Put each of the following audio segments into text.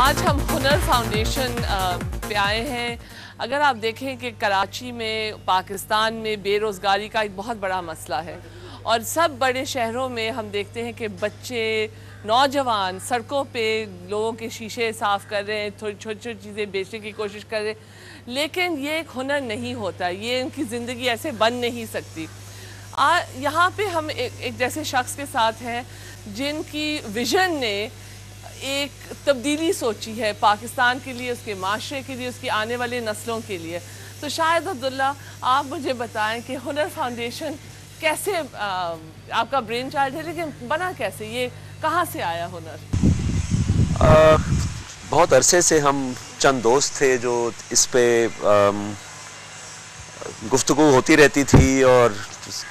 आज हम हुनर फाउंडेशन पे आए हैं। अगर आप देखें कि कराची में, पाकिस्तान में बेरोज़गारी का एक बहुत बड़ा मसला है और सब बड़े शहरों में हम देखते हैं कि बच्चे, नौजवान सड़कों पे लोगों के शीशे साफ़ कर रहे हैं, थोड़ी छोटी छोटी चीज़ें बेचने की कोशिश कर रहे हैं, लेकिन ये एक हुनर नहीं होता, ये उनकी ज़िंदगी ऐसे बन नहीं सकती। यहाँ पे हम एक जैसे शख्स के साथ हैं जिनकी विज़न ने एक तब्दीली सोची है पाकिस्तान के लिए, उसके माशरे के लिए, उसकी आने वाली नस्लों के लिए। तो शाहिद अब्दुल्ला, आप मुझे बताएं कि हुनर फाउंडेशन कैसे आपका ब्रेन चाइल्ड है, लेकिन बना कैसे, ये कहाँ से आया हुनर? बहुत अरसे से हम चंद दोस्त थे जो इस पे गुफ्तगू होती रहती थी और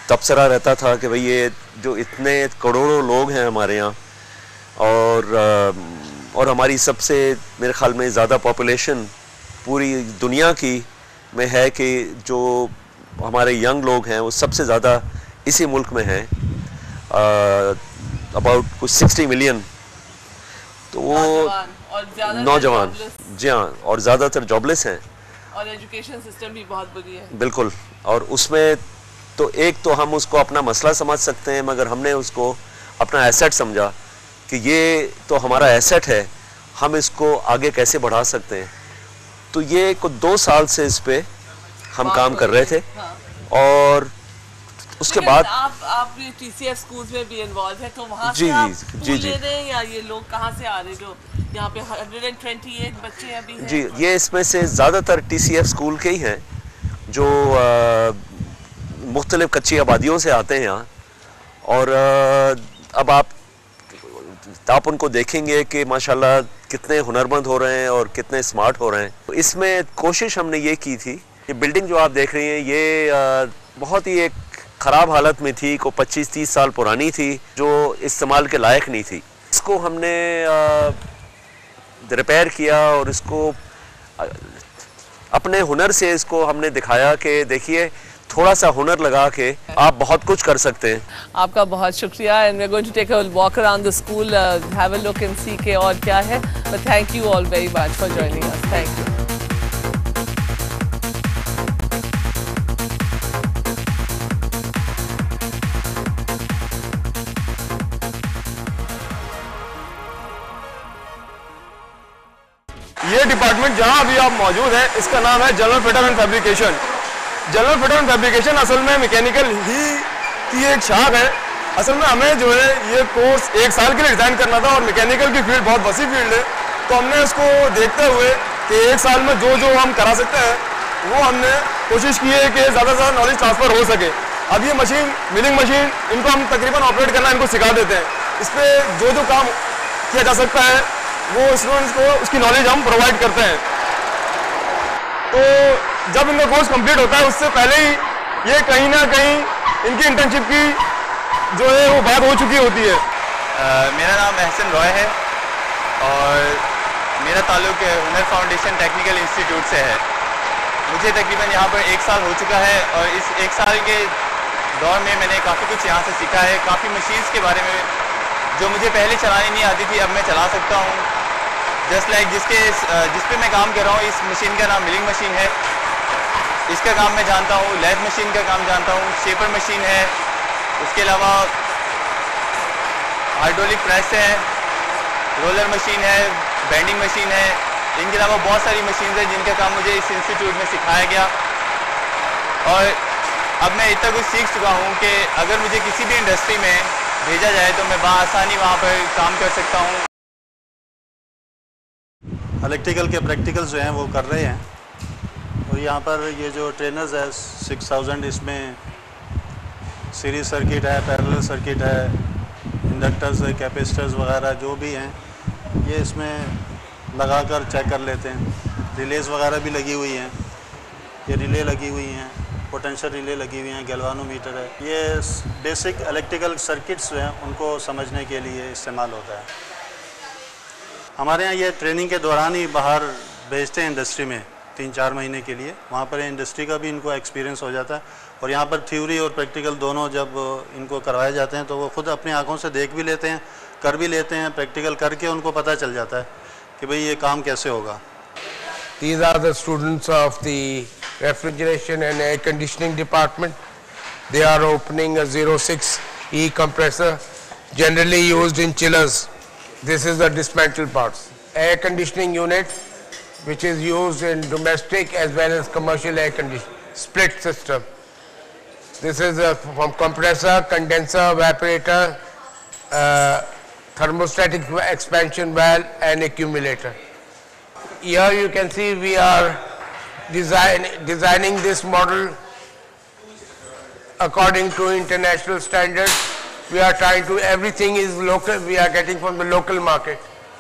तबसरा रहता था कि भाई ये जो इतने करोड़ों लोग हैं हमारे यहाँ और हमारी सबसे मेरे ख्याल में ज़्यादा पॉपुलेशन पूरी दुनिया की में है कि जो हमारे यंग लोग हैं वो सबसे ज़्यादा इसी मुल्क में हैं, अबाउट कुछ 60 मिलियन। तो वो नौजवान, जी हाँ, और ज़्यादातर जॉबलेस हैं और एजुकेशन सिस्टम भी बहुत बुरी है। बिल्कुल। और उसमें तो एक तो हम उसको अपना मसला समझ सकते हैं, मगर हमने उसको अपना एसेट समझा कि ये तो हमारा एसेट है, हम इसको आगे कैसे बढ़ा सकते हैं। तो ये कुछ 2 साल से इस पे हम काम कर रहे थे। हाँ। और उसके बाद आप ये TCF स्कूल्स में भी इन्वॉल्व है, तो वहाँ जी से आप जी ले रहे हैं या ये लोग कहाँ से आ रहे हैं जो यहाँ पे 128 बच्चे अभी हैं? जी, ये इसमें से ज़्यादातर TCF स्कूल के ही हैं जो मुख्तलिफ कच्ची आबादियों से आते हैं यहाँ। और अब आप उनको देखेंगे कि माशाल्लाह कितने हुनरमंद हो रहे हैं और कितने स्मार्ट हो रहे हैं। तो इसमें कोशिश हमने ये की थी, ये बिल्डिंग जो आप देख रही हैं ये बहुत ही एक ख़राब हालत में थी, को 25-30 साल पुरानी थी, जो इस्तेमाल के लायक नहीं थी। इसको हमने रिपेयर किया और इसको अपने हुनर से इसको हमने दिखाया कि देखिए थोड़ा सा हुनर लगा के आप बहुत कुछ कर सकते हैं। आपका बहुत शुक्रिया and we are going to take a walk around the school, have a look and see के और क्या है। But thank you all very much for joining us. Thank you. ये डिपार्टमेंट जहां अभी आप मौजूद हैं इसका नाम है general fitter and fabrication. General fitter and fabrication असल में मैकेनिकल ही की एक शाख है। असल में हमें जो है ये कोर्स 1 साल के लिए डिज़ाइन करना था और मैकेनिकल की फील्ड बहुत वसी फील्ड है, तो हमने इसको देखते हुए कि 1 साल में जो हम करा सकते हैं वो हमने कोशिश की है कि ज़्यादा से ज़्यादा नॉलेज ट्रांसफ़र हो सके। अब ये मशीन, मिलिंग मशीन, इनको हम तकरीबन ऑपरेट करना इनको सिखा देते हैं। इस पर जो काम किया जा सकता है वो स्टूडेंट्स को उसकी नॉलेज हम प्रोवाइड करते हैं। तो जब इनका कोर्स कंप्लीट होता है उससे पहले ही ये कहीं ना कहीं इनकी इंटर्नशिप की जो है वो बात हो चुकी होती है। मेरा नाम एहसन रॉय है और मेरा ताल्लुक हुनर फाउंडेशन टेक्निकल इंस्टीट्यूट से है। मुझे तकरीबन यहाँ पर 1 साल हो चुका है और इस 1 साल के दौर में मैंने काफ़ी कुछ यहाँ से सीखा है। काफ़ी मशीन्स के बारे में जो मुझे पहले चलानी नहीं आती थी अब मैं चला सकता हूँ। जस्ट लाइक जिस पे मैं काम कर रहा हूँ, इस मशीन का नाम मिलिंग मशीन है, इसका काम मैं जानता हूँ। लेथ मशीन का काम जानता हूँ, शेपर मशीन है, उसके अलावा हाइड्रोलिक प्रेस है, रोलर मशीन है, बेंडिंग मशीन है। इनके अलावा बहुत सारी मशीन है जिनका काम मुझे इस इंस्टीट्यूट में सिखाया गया और अब मैं इतना कुछ सीख चुका हूँ कि अगर मुझे किसी भी इंडस्ट्री में भेजा जाए तो मैं बआसानी वहाँ पर काम कर सकता हूँ। इलेक्ट्रिकल के प्रैक्टिकल्स जो हैं वो कर रहे हैं और यहाँ पर ये जो ट्रेनर्स है 6000, इसमें सीरीज सर्किट है, पैरेलल सर्किट है, इंडक्टर्स है, कैपेसिटर्स वगैरह जो भी हैं ये इसमें लगाकर चेक कर लेते हैं। रिलेज वगैरह भी लगी हुई हैं, ये रिले लगी हुई हैं, पोटेंशियल रिले लगी हुई हैं, गैल्वानोमीटर है। ये बेसिक इलेक्ट्रिकल सर्किट्स जो हैं उनको समझने के लिए इस्तेमाल होता है। हमारे यहाँ ये ट्रेनिंग के दौरान ही बाहर भेजते हैं इंडस्ट्री में 3-4 महीने के लिए, वहाँ पर इंडस्ट्री का भी इनको एक्सपीरियंस हो जाता है और यहाँ पर थ्योरी और प्रैक्टिकल दोनों जब इनको करवाए जाते हैं तो वो खुद अपनी आंखों से देख भी लेते हैं, कर भी लेते हैं, प्रैक्टिकल करके उनको पता चल जाता है कि भाई ये काम कैसे होगा। These are the students of the refrigeration and air conditioning department. They are opening a 06E compressor generally used in chillers. This is the dismantled parts. Air conditioning unit which is used in domestic as well as commercial air conditioning, split system. This is from compressor, condenser, evaporator, thermostatic expansion valve and accumulator. Here you can see we are designing this model according to international standards. We are trying to, everything is local, we are getting from the local market.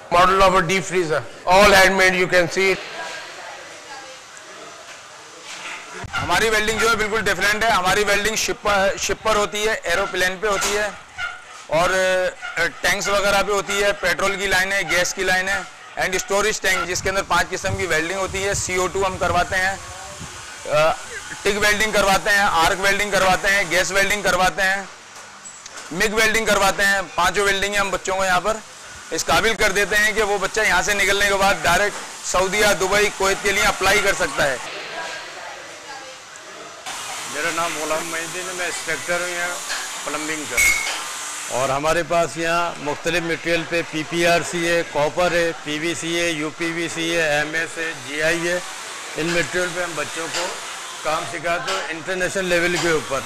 Model of a deep freezer, all handmade, you can see it. हमारी welding जो है बिल्कुल different है। हमारी welding ship पर होती है, aeroplane पे होती है और टैंक्स वगैरह पे होती है। पेट्रोल की लाइन है, गैस की लाइन है एंड स्टोरेज टैंक जिसके अंदर 5 किस्म की वेल्डिंग होती है। CO2 हम करवाते हैं, टिक वेल्डिंग करवाते हैं, आर्क वेल्डिंग करवाते हैं, गैस वेल्डिंग करवाते हैं, मिग वेल्डिंग करवाते हैं। 5 वेल्डिंग हम बच्चों को यहाँ पर इस काबिल कर देते हैं कि वो बच्चा यहाँ से निकलने के बाद डायरेक्ट सऊदी या दुबई, कुवैत के लिए अप्लाई कर सकता है। मेरा नाम गुलाम मोहिउद्दीन है, मैं इंस्पेक्टर हूँ यहाँ प्लम्बिंग का। और हमारे पास यहाँ मुख्तलिफ मटेरियल पे PPRC है, कॉपर है, PVC है, UPVC है, MS है, GI है। इन मटेरियल पे हम बच्चों को काम सिखाते हैं इंटरनेशनल लेवल के ऊपर।